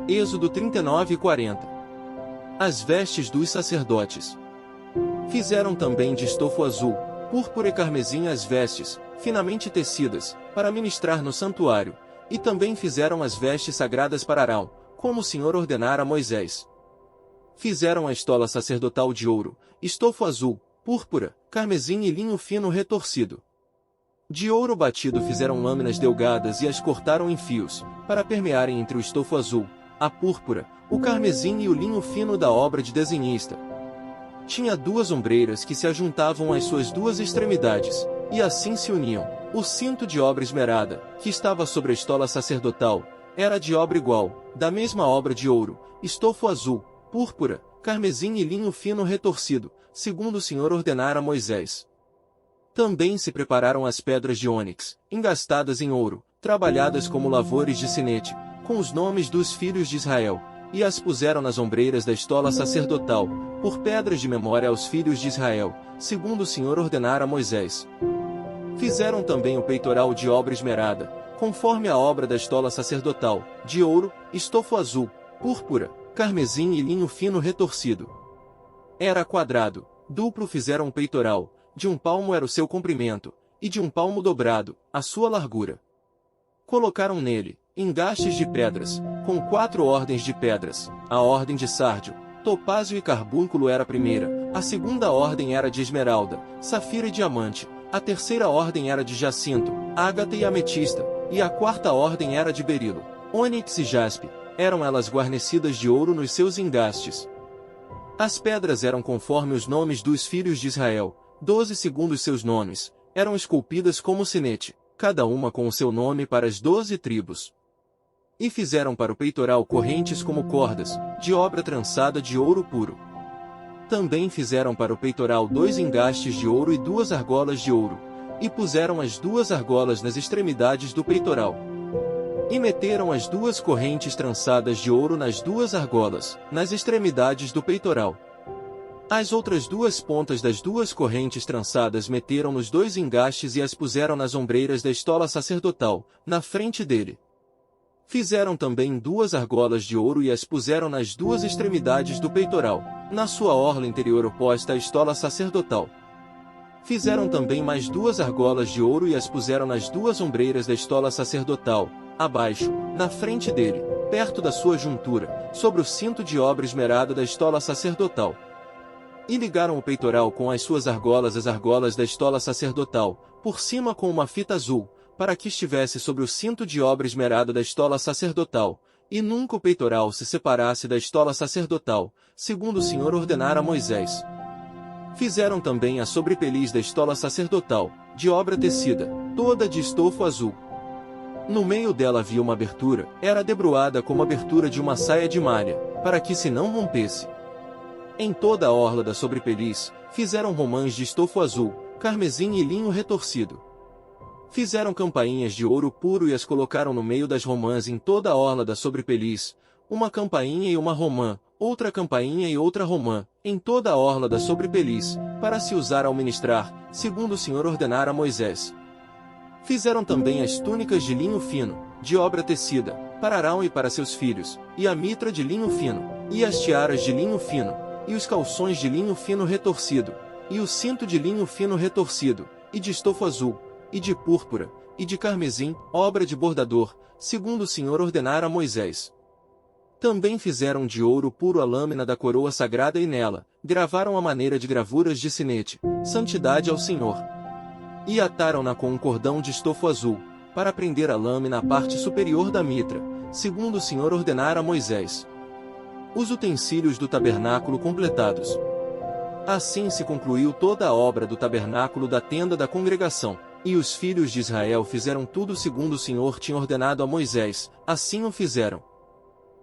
Êxodo 39 e 40. As vestes dos sacerdotes. Fizeram também de estofo azul, púrpura e carmesim as vestes, finamente tecidas, para ministrar no santuário, e também fizeram as vestes sagradas para Arão, como o Senhor ordenara a Moisés. Fizeram a estola sacerdotal de ouro, estofo azul, púrpura, carmesim e linho fino retorcido. De ouro batido fizeram lâminas delgadas e as cortaram em fios, para permearem entre o estofo azul, a púrpura, o carmesim e o linho fino da obra de desenhista. Tinha duas ombreiras que se ajuntavam às suas duas extremidades, e assim se uniam. O cinto de obra esmerada, que estava sobre a estola sacerdotal, era de obra igual, da mesma obra de ouro, estofo azul, púrpura, carmesim e linho fino retorcido, segundo o Senhor ordenara a Moisés. Também se prepararam as pedras de ônix, engastadas em ouro, trabalhadas como lavores de sinete, com os nomes dos filhos de Israel, e as puseram nas ombreiras da estola sacerdotal, por pedras de memória aos filhos de Israel, segundo o Senhor ordenara a Moisés. Fizeram também o peitoral de obra esmerada, conforme a obra da estola sacerdotal, de ouro, estofo azul, púrpura, carmesim e linho fino retorcido. Era quadrado, duplo fizeram o peitoral, de 1 palmo era o seu comprimento, e de 1 palmo dobrado, a sua largura. Colocaram nele engastes de pedras, com 4 ordens de pedras. A ordem de sárdio, topázio e carbúnculo era a primeira, a segunda ordem era de esmeralda, safira e diamante, a terceira ordem era de jacinto, ágata e ametista, e a quarta ordem era de berilo, ônix e jaspe. Eram elas guarnecidas de ouro nos seus engastes. As pedras eram conforme os nomes dos filhos de Israel, 12 segundo os seus nomes, eram esculpidas como sinete, cada uma com o seu nome para as 12 tribos. E fizeram para o peitoral correntes como cordas, de obra trançada de ouro puro. Também fizeram para o peitoral 2 engastes de ouro e 2 argolas de ouro, e puseram as 2 argolas nas extremidades do peitoral. E meteram as 2 correntes trançadas de ouro nas 2 argolas, nas extremidades do peitoral. As outras 2 pontas das 2 correntes trançadas meteram nos 2 engastes e as puseram nas ombreiras da estola sacerdotal, na frente dele. Fizeram também 2 argolas de ouro e as puseram nas 2 extremidades do peitoral, na sua orla interior oposta à estola sacerdotal. Fizeram também mais 2 argolas de ouro e as puseram nas 2 ombreiras da estola sacerdotal, abaixo, na frente dele, perto da sua juntura, sobre o cinto de obra esmerada da estola sacerdotal. E ligaram o peitoral com as suas argolas às argolas da estola sacerdotal, por cima com uma fita azul, para que estivesse sobre o cinto de obra esmerada da estola sacerdotal, e nunca o peitoral se separasse da estola sacerdotal, segundo o Senhor ordenara a Moisés. Fizeram também a sobrepeliz da estola sacerdotal, de obra tecida, toda de estofo azul. No meio dela havia uma abertura, era debruada como a abertura de uma saia de malha, para que se não rompesse. Em toda a orla da sobrepeliz, fizeram romãs de estofo azul, carmesim e linho retorcido. Fizeram campainhas de ouro puro e as colocaram no meio das romãs em toda a orla da sobrepeliz, uma campainha e uma romã, outra campainha e outra romã, em toda a orla da sobrepeliz, para se usar ao ministrar, segundo o Senhor ordenara a Moisés. Fizeram também as túnicas de linho fino, de obra tecida, para Arão e para seus filhos, e a mitra de linho fino, e as tiaras de linho fino, e os calções de linho fino retorcido, e o cinto de linho fino retorcido, e de estofo azul, e de púrpura, e de carmesim, obra de bordador, segundo o Senhor ordenara a Moisés. Também fizeram de ouro puro a lâmina da coroa sagrada e nela, gravaram a maneira de gravuras de sinete, santidade ao Senhor. E ataram-na com um cordão de estofo azul, para prender a lâmina à parte superior da mitra, segundo o Senhor ordenara a Moisés. Os utensílios do tabernáculo completados. Assim se concluiu toda a obra do tabernáculo da tenda da congregação. E os filhos de Israel fizeram tudo segundo o Senhor tinha ordenado a Moisés, assim o fizeram.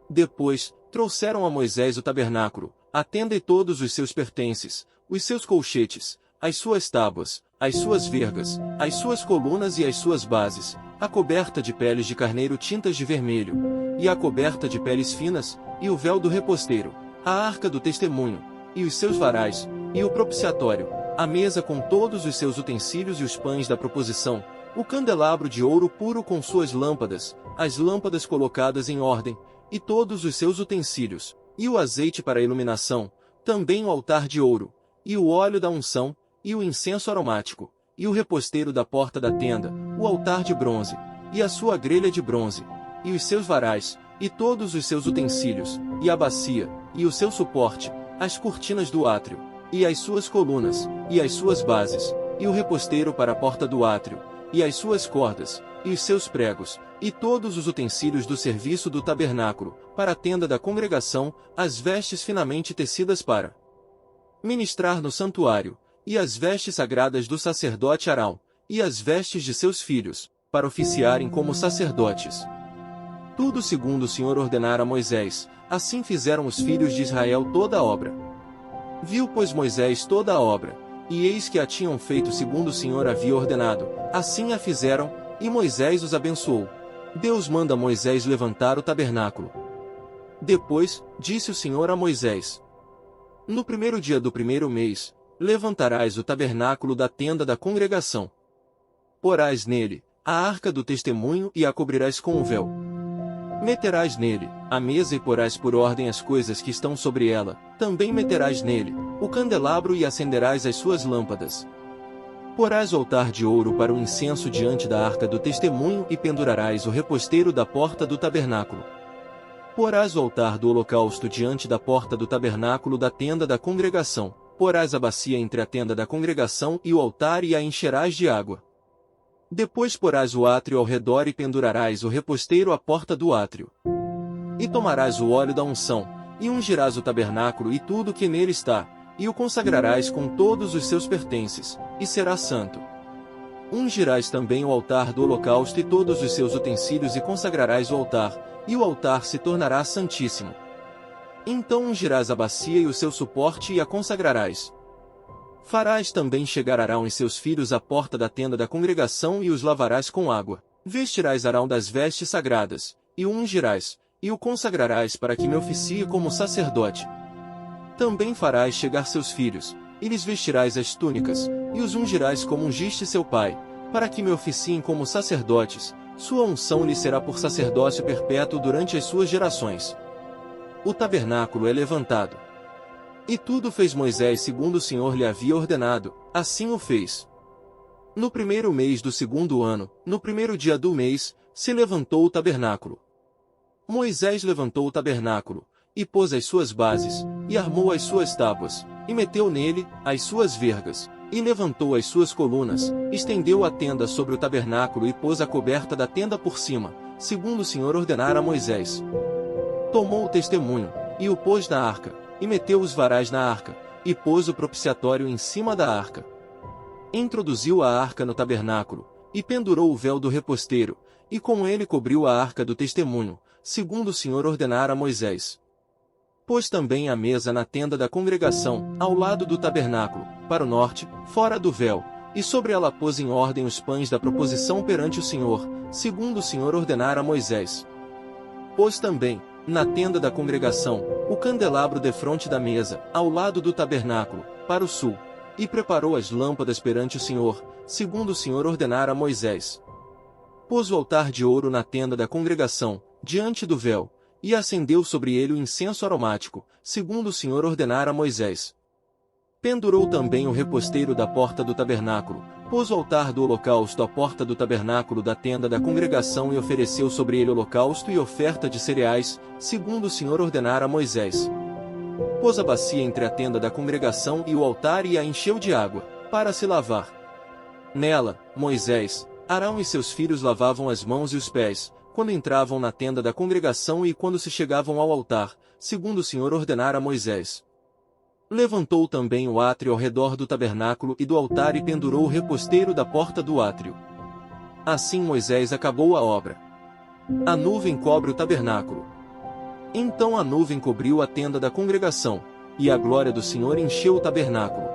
Depois, trouxeram a Moisés o tabernáculo, a tenda e todos os seus pertences, os seus colchetes, as suas tábuas, as suas vergas, as suas colunas e as suas bases, a coberta de peles de carneiro tintas de vermelho, e a coberta de peles finas, e o véu do reposteiro, a arca do testemunho, e os seus varais, e o propiciatório, a mesa com todos os seus utensílios e os pães da proposição, o candelabro de ouro puro com suas lâmpadas, as lâmpadas colocadas em ordem, e todos os seus utensílios, e o azeite para a iluminação, também o altar de ouro, e o óleo da unção, e o incenso aromático, e o reposteiro da porta da tenda, o altar de bronze, e a sua grelha de bronze, e os seus varais, e todos os seus utensílios, e a bacia, e o seu suporte, as cortinas do átrio, e as suas colunas, e as suas bases, e o reposteiro para a porta do átrio, e as suas cordas, e os seus pregos, e todos os utensílios do serviço do tabernáculo, para a tenda da congregação, as vestes finamente tecidas para ministrar no santuário, e as vestes sagradas do sacerdote Arão, e as vestes de seus filhos, para oficiarem como sacerdotes. Tudo segundo o Senhor ordenara a Moisés, assim fizeram os filhos de Israel toda a obra. Viu, pois, Moisés toda a obra, e eis que a tinham feito segundo o Senhor havia ordenado, assim a fizeram, e Moisés os abençoou. Deus manda Moisés levantar o tabernáculo. Depois, disse o Senhor a Moisés: no primeiro dia do primeiro mês, levantarás o tabernáculo da tenda da congregação. Porás nele a arca do testemunho e a cobrirás com um véu. Meterás nele a mesa e porás por ordem as coisas que estão sobre ela. Também meterás nele o candelabro e acenderás as suas lâmpadas. Porás o altar de ouro para o incenso diante da arca do testemunho e pendurarás o reposteiro da porta do tabernáculo. Porás o altar do holocausto diante da porta do tabernáculo da tenda da congregação. Porás a bacia entre a tenda da congregação e o altar e a encherás de água. Depois porás o átrio ao redor e pendurarás o reposteiro à porta do átrio. E tomarás o óleo da unção, e ungirás o tabernáculo e tudo que nele está, e o consagrarás com todos os seus pertences, e será santo. Ungirás também o altar do holocausto e todos os seus utensílios e consagrarás o altar, e o altar se tornará santíssimo. Então ungirás a bacia e o seu suporte e a consagrarás. Farás também chegar Arão e seus filhos à porta da tenda da congregação e os lavarás com água. Vestirás Arão das vestes sagradas, e o ungirás, e o consagrarás para que me oficie como sacerdote. Também farás chegar seus filhos, e lhes vestirás as túnicas, e os ungirás como ungiste seu pai, para que me oficiem como sacerdotes. Sua unção lhe será por sacerdócio perpétuo durante as suas gerações. O tabernáculo é levantado. E tudo fez Moisés segundo o Senhor lhe havia ordenado, assim o fez. No primeiro mês do segundo ano, no primeiro dia do mês, se levantou o tabernáculo. Moisés levantou o tabernáculo, e pôs as suas bases, e armou as suas tábuas, e meteu nele as suas vergas, e levantou as suas colunas, estendeu a tenda sobre o tabernáculo e pôs a coberta da tenda por cima, segundo o Senhor ordenara a Moisés. Tomou o testemunho, e o pôs na arca, e meteu os varais na arca, e pôs o propiciatório em cima da arca. Introduziu a arca no tabernáculo, e pendurou o véu do reposteiro, e com ele cobriu a arca do testemunho, segundo o Senhor ordenara a Moisés. Pôs também a mesa na tenda da congregação, ao lado do tabernáculo, para o norte, fora do véu, e sobre ela pôs em ordem os pães da proposição perante o Senhor, segundo o Senhor ordenara a Moisés. Pôs também, na tenda da congregação, o candelabro defronte da mesa, ao lado do tabernáculo, para o sul, e preparou as lâmpadas perante o Senhor, segundo o Senhor ordenara a Moisés. Pôs o altar de ouro na tenda da congregação, diante do véu, e acendeu sobre ele o incenso aromático, segundo o Senhor ordenara a Moisés. Pendurou também o reposteiro da porta do tabernáculo, pôs o altar do holocausto à porta do tabernáculo da tenda da congregação e ofereceu sobre ele holocausto e oferta de cereais, segundo o Senhor ordenara a Moisés. Pôs a bacia entre a tenda da congregação e o altar e a encheu de água, para se lavar. Nela, Moisés, Arão e seus filhos lavavam as mãos e os pés, quando entravam na tenda da congregação e quando se chegavam ao altar, segundo o Senhor ordenara a Moisés. Levantou também o átrio ao redor do tabernáculo e do altar e pendurou o reposteiro da porta do átrio. Assim Moisés acabou a obra. A nuvem cobre o tabernáculo. Então a nuvem cobriu a tenda da congregação, e a glória do Senhor encheu o tabernáculo.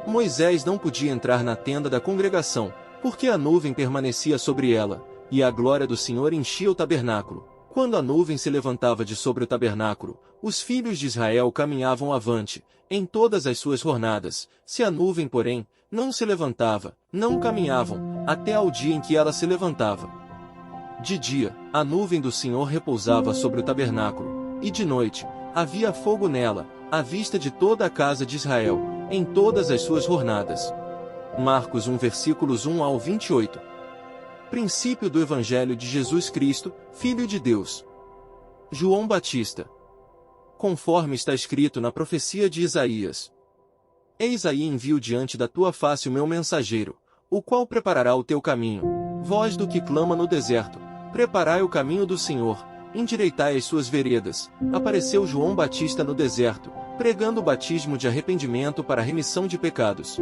Moisés não podia entrar na tenda da congregação, porque a nuvem permanecia sobre ela, e a glória do Senhor enchia o tabernáculo. Quando a nuvem se levantava de sobre o tabernáculo, os filhos de Israel caminhavam avante, em todas as suas jornadas. Se a nuvem, porém, não se levantava, não caminhavam, até ao dia em que ela se levantava. De dia, a nuvem do Senhor repousava sobre o tabernáculo, e de noite, havia fogo nela, à vista de toda a casa de Israel, em todas as suas jornadas. Marcos 1 versículos 1 ao 28. Princípio do Evangelho de Jesus Cristo, Filho de Deus. João Batista. Conforme está escrito na profecia de Isaías: Eis aí envio diante da tua face o meu mensageiro, o qual preparará o teu caminho. Voz do que clama no deserto: preparai o caminho do Senhor, endireitai as suas veredas. Apareceu João Batista no deserto, pregando o batismo de arrependimento para a remissão de pecados.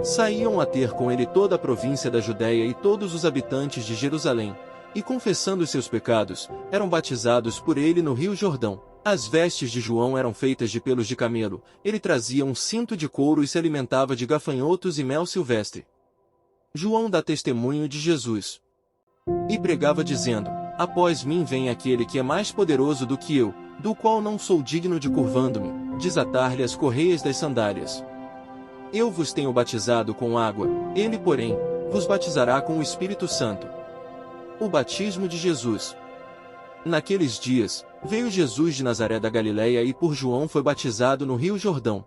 Saíam a ter com ele toda a província da Judéia e todos os habitantes de Jerusalém, e confessando os seus pecados, eram batizados por ele no rio Jordão. As vestes de João eram feitas de pelos de camelo, ele trazia um cinto de couro e se alimentava de gafanhotos e mel silvestre. João dá testemunho de Jesus. E pregava dizendo: Após mim vem aquele que é mais poderoso do que eu, do qual não sou digno de, curvando-me, desatar-lhe as correias das sandálias. Eu vos tenho batizado com água, ele, porém, vos batizará com o Espírito Santo. O batismo de Jesus. Naqueles dias, veio Jesus de Nazaré da Galileia e por João foi batizado no rio Jordão.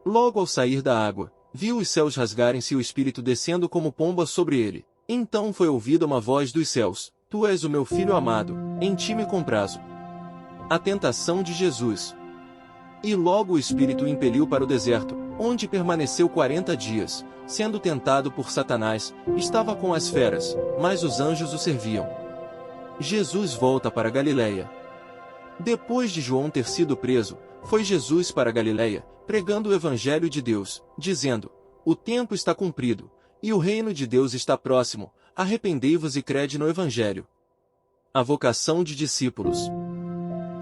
Logo ao sair da água, viu os céus rasgarem-se e o Espírito descendo como pomba sobre ele. Então foi ouvida uma voz dos céus: Tu és o meu Filho amado, em ti me comprazo. A tentação de Jesus. E logo o Espírito o impeliu para o deserto, onde permaneceu 40 dias, sendo tentado por Satanás. Estava com as feras, mas os anjos o serviam. Jesus volta para Galileia. Depois de João ter sido preso, foi Jesus para Galileia, pregando o Evangelho de Deus, dizendo: O tempo está cumprido, e o reino de Deus está próximo, arrependei-vos e crede no Evangelho. A vocação de discípulos.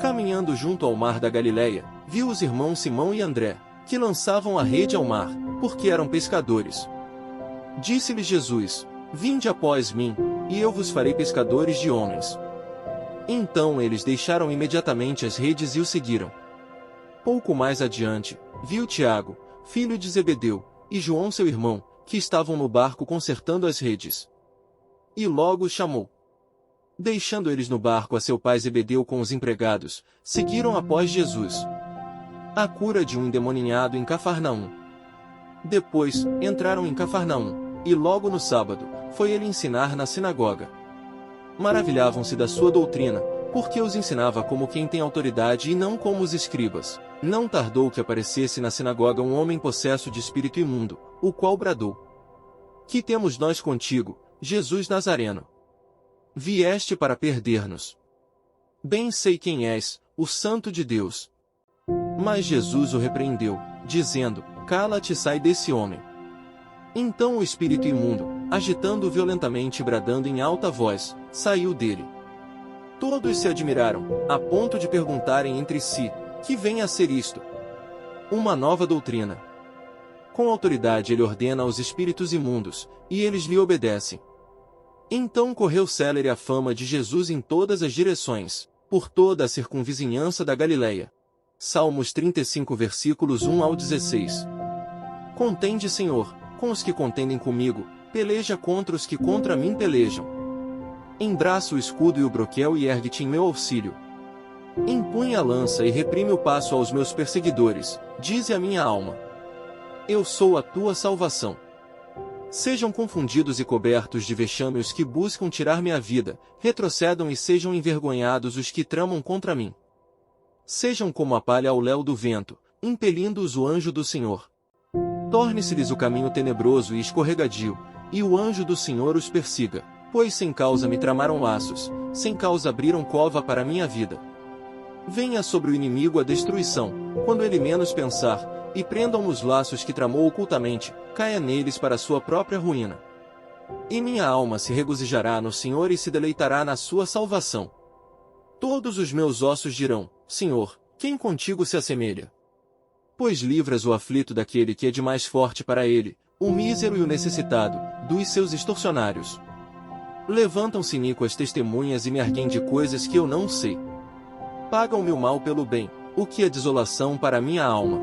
Caminhando junto ao mar da Galileia, viu os irmãos Simão e André, que lançavam a rede ao mar, porque eram pescadores. Disse-lhes Jesus: Vinde após mim, e eu vos farei pescadores de homens. Então eles deixaram imediatamente as redes e o seguiram. Pouco mais adiante, viu Tiago, filho de Zebedeu, e João seu irmão, que estavam no barco consertando as redes. E logo os chamou. Deixando eles no barco a seu pai Zebedeu com os empregados, seguiram após Jesus. A cura de um endemoniado em Cafarnaum. Depois, entraram em Cafarnaum, e logo no sábado, foi ele ensinar na sinagoga. Maravilhavam-se da sua doutrina, porque os ensinava como quem tem autoridade e não como os escribas. Não tardou que aparecesse na sinagoga um homem possesso de espírito imundo, o qual bradou: Que temos nós contigo, Jesus Nazareno? Vieste para perder-nos. Bem sei quem és, o Santo de Deus. Mas Jesus o repreendeu, dizendo: Cala-te e sai desse homem. Então o espírito imundo, agitando-o violentamente e bradando em alta voz, saiu dele. Todos se admiraram, a ponto de perguntarem entre si: Que vem a ser isto? Uma nova doutrina. Com autoridade ele ordena aos espíritos imundos, e eles lhe obedecem. Então correu célere a fama de Jesus em todas as direções, por toda a circunvizinhança da Galileia. Salmos 35 versículos 1 ao 16. Contende, Senhor, com os que contendem comigo, peleja contra os que contra mim pelejam. Embraça o escudo e o broquel e ergue-te em meu auxílio. Empunha a lança e reprime o passo aos meus perseguidores, dize a minha alma: Eu sou a tua salvação. Sejam confundidos e cobertos de vexame os que buscam tirar-me a vida, retrocedam e sejam envergonhados os que tramam contra mim. Sejam como a palha ao léu do vento, impelindo-os o anjo do Senhor. Torne-se-lhes o caminho tenebroso e escorregadio, e o anjo do Senhor os persiga, pois sem causa me tramaram laços, sem causa abriram cova para a minha vida. Venha sobre o inimigo a destruição, quando ele menos pensar, e prendam nos laços que tramou ocultamente, caia neles para sua própria ruína. E minha alma se regozijará no Senhor e se deleitará na sua salvação. Todos os meus ossos dirão: Senhor, quem contigo se assemelha? Pois livras o aflito daquele que é de mais forte para ele, o mísero e o necessitado, dos seus extorsionários. Levantam-se iníquas testemunhas e me arguem de coisas que eu não sei. Pagam-me o mal pelo bem, o que é desolação para minha alma.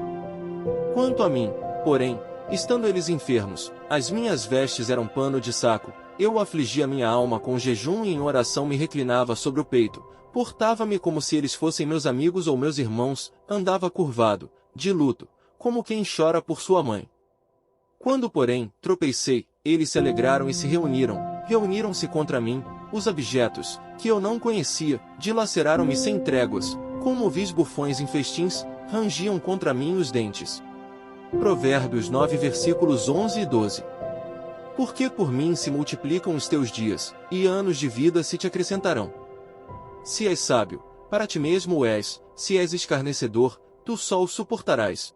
Quanto a mim, porém, estando eles enfermos, as minhas vestes eram pano de saco, Eu afligia minha alma com jejum e em oração me reclinava sobre o peito, portava-me como se eles fossem meus amigos ou meus irmãos, andava curvado, de luto, como quem chora por sua mãe. Quando, porém, tropecei, eles se alegraram e se reuniram-se contra mim, os abjetos, que eu não conhecia, dilaceraram-me sem tréguas, como vis bufões em festins, rangiam contra mim os dentes. Provérbios 9 versículos 11 e 12. Porque por mim se multiplicam os teus dias, e anos de vida se te acrescentarão. Se és sábio, para ti mesmo o és, se és escarnecedor, tu só o suportarás.